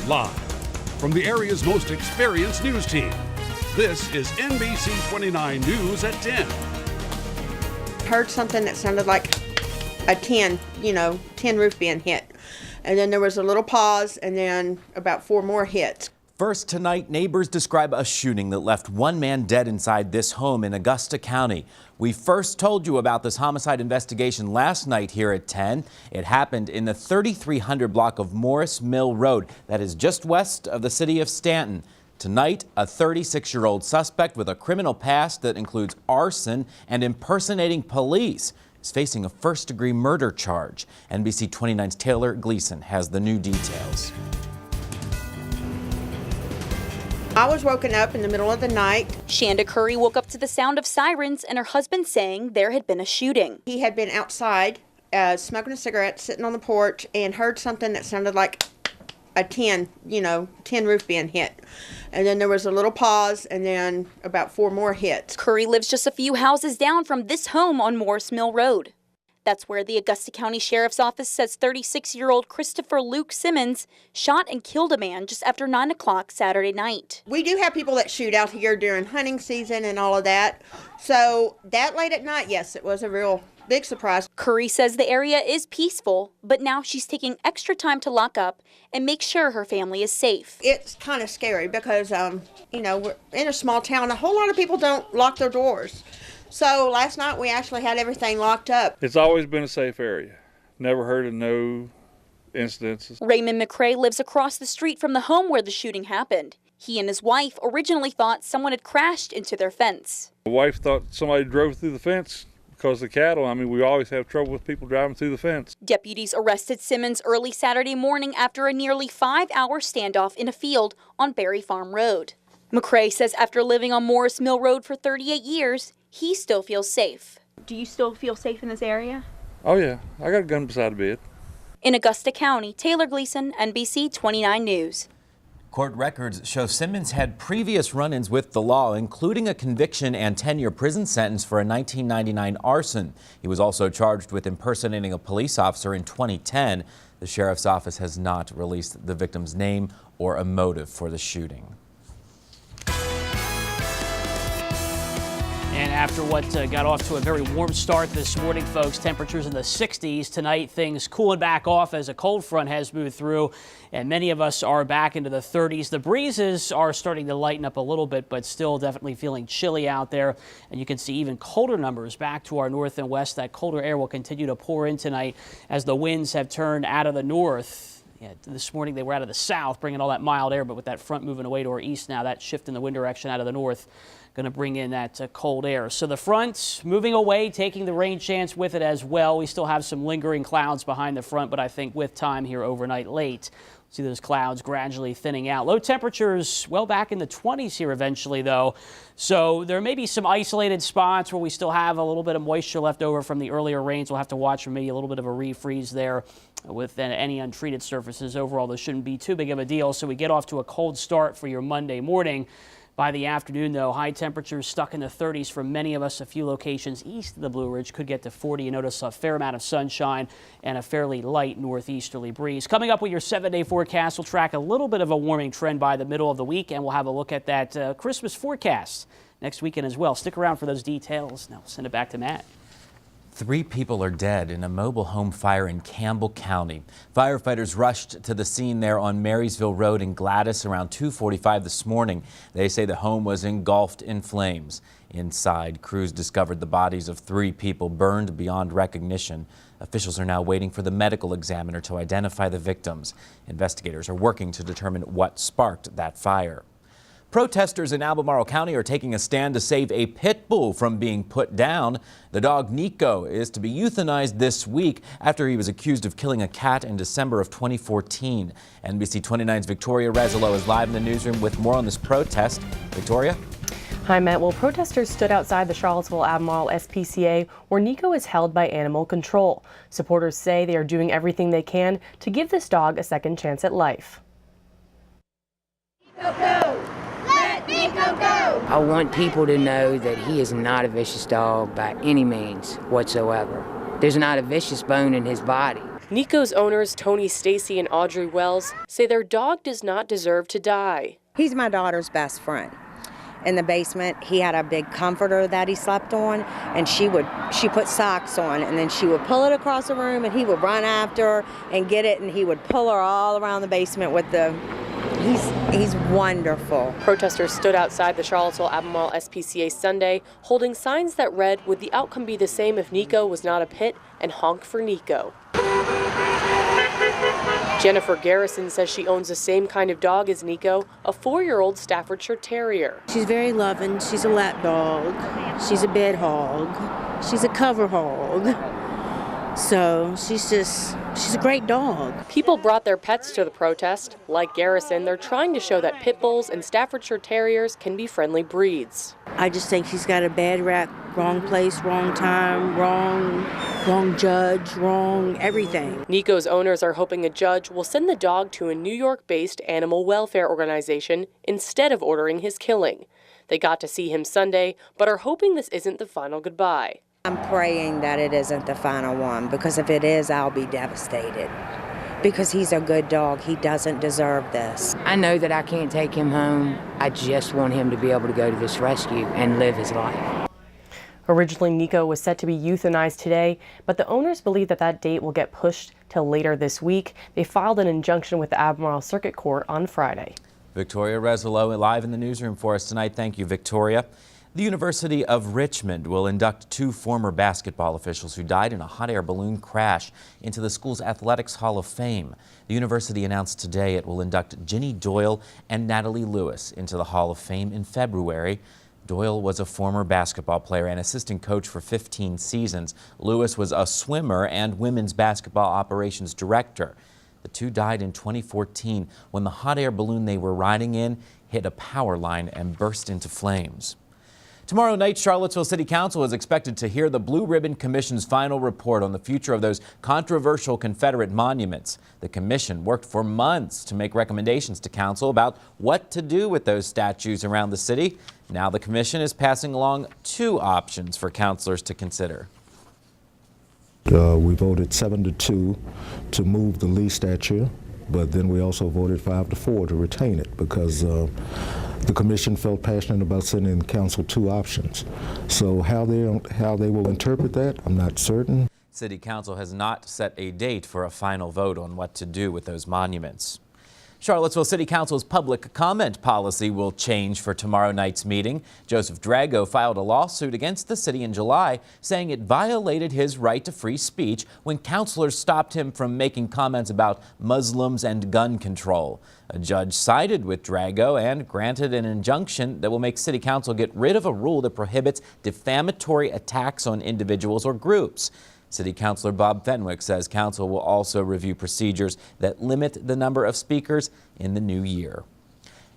Live from the area's most experienced news team, this is NBC 29 News at 10. Heard something that sounded like a tin roof being hit. And then there was a little pause and then about 4 more hits. First tonight, neighbors describe a shooting that left 1 man dead inside this home in Augusta County. We first told you about this homicide investigation last night here at 10. It happened in the 3300 block of Morris Mill Road, that is just west of the city of Stanton. Tonight, a 36-year-old suspect with a criminal past that includes arson and impersonating police is facing a first-degree murder charge. NBC 29's Taylor Gleason has the new details. I was woken up in the middle of the night. Shanda Curry woke up to the sound of sirens and her husband saying there had been a shooting. He had been outside smoking a cigarette, sitting on the porch, and heard something that sounded like a tin roof being hit. And then there was a little pause and then about 4 more hits. Curry lives just a few houses down from this home on Morris Mill Road. That's where the Augusta County Sheriff's Office says 36-year-old Christopher Luke Simmons shot and killed a man just after 9 o'clock Saturday night. We do have people that shoot out here during hunting season and all of that. So that late at night, yes, it was a real big surprise. Curry says the area is peaceful, but now she's taking extra time to lock up and make sure her family is safe. It's kind of scary because, we're in a small town. A whole lot of people don't lock their doors. So last night we actually had everything locked up. It's always been a safe area. Never heard of no incidences. Raymond McCrae lives across the street from the home where the shooting happened. He and his wife originally thought someone had crashed into their fence. My wife thought somebody drove through the fence because of the cattle. I mean, we always have trouble with people driving through the fence. Deputies arrested Simmons early Saturday morning after a nearly 5-hour standoff in a field on Berry Farm Road. McCrae says after living on Morris Mill Road for 38 years, he still feels safe. Do you still feel safe in this area? Oh, yeah. I got a gun beside the bed. In Augusta County, Taylor Gleason, NBC 29 News. Court records show Simmons had previous run-ins with the law, including a conviction and 10-year prison sentence for a 1999 arson. He was also charged with impersonating a police officer in 2010. The sheriff's office has not released the victim's name or a motive for the shooting. And after what got off to a very warm start this morning, folks, temperatures in the 60s. Tonight, things cooling back off as a cold front has moved through, and many of us are back into the 30s. The breezes are starting to lighten up a little bit, but still definitely feeling chilly out there. And you can see even colder numbers back to our north and west. That colder air will continue to pour in tonight as the winds have turned out of the north. This morning they were out of the south, bringing all that mild air, but with that front moving away to our east now, that shift in the wind direction out of the north going to bring in that cold air. So the front moving away, taking the rain chance with it as well. We still have some lingering clouds behind the front, but I think with time here overnight late, see those clouds gradually thinning out. Low temperatures, well, back in the 20s here eventually, though. So there may be some isolated spots where we still have a little bit of moisture left over from the earlier rains. We'll have to watch for maybe a little bit of a refreeze there with any untreated surfaces. Overall, this shouldn't be too big of a deal. So we get off to a cold start for your Monday morning. By the afternoon, though, high temperatures stuck in the 30s for many of us. A few locations east of the Blue Ridge could get to 40. You notice a fair amount of sunshine and a fairly light northeasterly breeze. Coming up with your 7-day forecast, we'll track a little bit of a warming trend by the middle of the week, and we'll have a look at that Christmas forecast next weekend as well. Stick around for those details. Now, send it back to Matt. 3 people are dead in a mobile home fire in Campbell County. Firefighters rushed to the scene there on Marysville Road in Gladys around 2:45 this morning. They say the home was engulfed in flames. Inside, crews discovered the bodies of 3 people burned beyond recognition. Officials are now waiting for the medical examiner to identify the victims. Investigators are working to determine what sparked that fire. Protesters in Albemarle County are taking a stand to save a pit bull from being put down. The dog Nico is to be euthanized this week after he was accused of killing a cat in December of 2014. NBC 29's Victoria Rezzolo is live in the newsroom with more on this protest. Victoria? Hi, Matt. Well, protesters stood outside the Charlottesville Albemarle SPCA where Nico is held by animal control. Supporters say they are doing everything they can to give this dog a second chance at life. Nico, go! Let Nico go! I want people to know that he is not a vicious dog by any means whatsoever. There's not a vicious bone in his body. Nico's owners, Tony Stacy and Audrey Wells, say their dog does not deserve to die. He's my daughter's best friend. In the basement, he had a big comforter that he slept on, and she put socks on, and then she would pull it across the room, and he would run after her and get it, and he would pull her all around the basement with the. He's wonderful. Protesters stood outside the Charlottesville Albemarle SPCA Sunday, holding signs that read, "Would the outcome be the same if Nico was not a pit?" and "Honk for Nico." Jennifer Garrison says she owns the same kind of dog as Nico, a 4-year-old Staffordshire Terrier. She's very loving. She's a lap dog. She's a bed hog. She's a cover hog. So she's a great dog. People brought their pets to the protest. Like Garrison, they're trying to show that pit bulls and Staffordshire Terriers can be friendly breeds. I just think she's got a bad rap. Wrong place, wrong time, wrong judge, wrong everything. Nico's owners are hoping a judge will send the dog to a New York-based animal welfare organization instead of ordering his killing. They got to see him Sunday, but are hoping this isn't the final goodbye. I'm praying that it isn't the final one, because if it is, I'll be devastated. Because he's a good dog. He doesn't deserve this. I know that I can't take him home. I just want him to be able to go to this rescue and live his life. Originally, Nico was set to be euthanized today, but the owners believe that date will get pushed till later this week. They filed an injunction with the Albemarle Circuit Court on Friday. Victoria Resolo live in the newsroom for us tonight. Thank you, Victoria. The University of Richmond will induct 2 former basketball officials who died in a hot air balloon crash into the school's Athletics Hall of Fame. The university announced today it will induct Ginny Doyle and Natalie Lewis into the Hall of Fame in February. Doyle was a former basketball player and assistant coach for 15 seasons. Lewis was a swimmer and women's basketball operations director. The 2 died in 2014 when the hot air balloon they were riding in hit a power line and burst into flames. Tomorrow night, Charlottesville City Council is expected to hear the Blue Ribbon Commission's final report on the future of those controversial Confederate monuments. The commission worked for months to make recommendations to council about what to do with those statues around the city. Now the commission is passing along 2 options for councilors to consider. We voted 7-2 to move the Lee statue, but then we also voted 5-4 to retain it because the commission felt passionate about sending the council 2 options. So how they will interpret that, I'm not certain. City Council has not set a date for a final vote on what to do with those monuments. Charlottesville City Council's public comment policy will change for tomorrow night's meeting. Joseph Drago filed a lawsuit against the city in July, saying it violated his right to free speech when councilors stopped him from making comments about Muslims and gun control. A judge sided with Drago and granted an injunction that will make City Council get rid of a rule that prohibits defamatory attacks on individuals or groups. City Councilor Bob Fenwick says council will also review procedures that limit the number of speakers in the new year.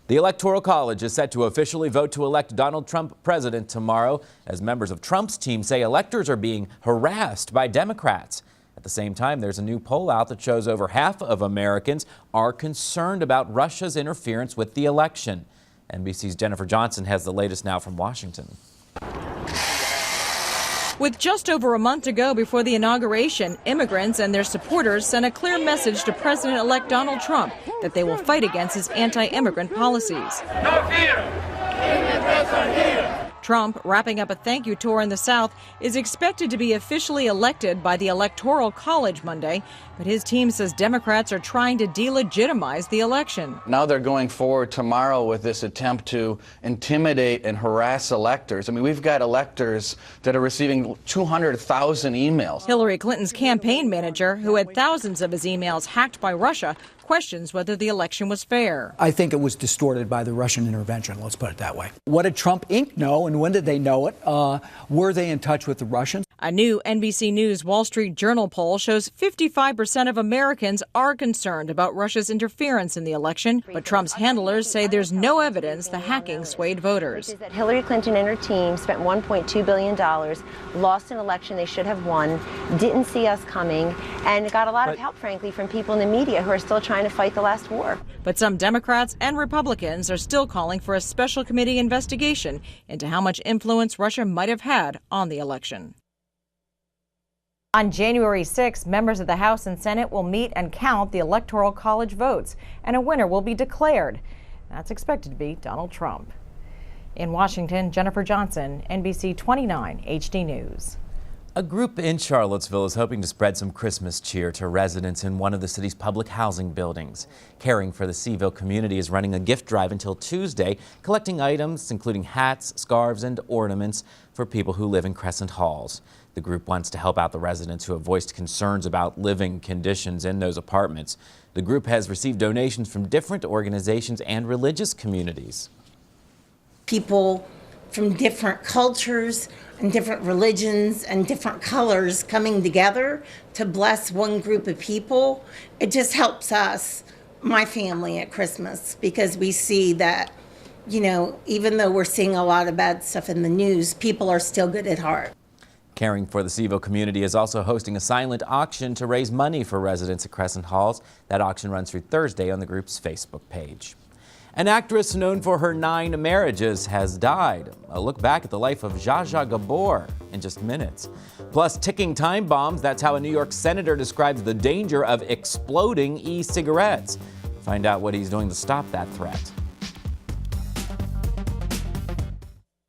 The Electoral College is set to officially vote to elect Donald Trump president tomorrow, as members of Trump's team say electors are being harassed by Democrats. At the same time, there's a new poll out that shows over half of Americans are concerned about Russia's interference with the election. NBC's Jennifer Johnson has the latest now from Washington. With just over a month to go before the inauguration, immigrants and their supporters sent a clear message to President-elect Donald Trump that they will fight against his anti-immigrant policies. No fear! Immigrants are here! Trump, wrapping up a thank you tour in the South, is expected to be officially elected by the Electoral College Monday, but his team says Democrats are trying to delegitimize the election. Now they're going forward tomorrow with this attempt to intimidate and harass electors. I mean, we've got electors that are receiving 200,000 emails. Hillary Clinton's campaign manager, who had thousands of his emails hacked by Russia, questions whether the election was fair. I think it was distorted by the Russian intervention, let's put it that way. What did Trump Inc. know, and when did they know it? Were they in touch with the Russians? A new NBC News Wall Street Journal poll shows 55% of Americans are concerned about Russia's interference in the election, but Trump's handlers say there's no evidence the hacking swayed voters. Hillary Clinton and her team spent $1.2 billion, lost an election they should have won, didn't see us coming, and got a lot of help, frankly, from people in the media who are still trying to fight the last war. But some Democrats and Republicans are still calling for a special committee investigation into how much influence Russia might have had on the election. On January 6, members of the House and Senate will meet and count the Electoral College votes, and a winner will be declared. That's expected to be Donald Trump. In Washington, Jennifer Johnson, NBC 29 HD News. A group in Charlottesville is hoping to spread some Christmas cheer to residents in one of the city's public housing buildings. Caring for the Seaville community is running a gift drive until Tuesday, collecting items including hats, scarves, and ornaments for people who live in Crescent Halls. The group wants to help out the residents who have voiced concerns about living conditions in those apartments. The group has received donations from different organizations and religious communities. People from different cultures and different religions and different colors coming together to bless one group of people. It just helps us, my family, at Christmas, because we see that, you know, even though we're seeing a lot of bad stuff in the news, people are still good at heart. Caring for the Seaville community is also hosting a silent auction to raise money for residents at Crescent Halls. That auction runs through Thursday on the group's Facebook page. An actress known for her 9 marriages has died. A look back at the life of Zsa Zsa Gabor in just minutes. Plus, ticking time bombs. That's how a New York senator describes the danger of exploding e-cigarettes. Find out what he's doing to stop that threat.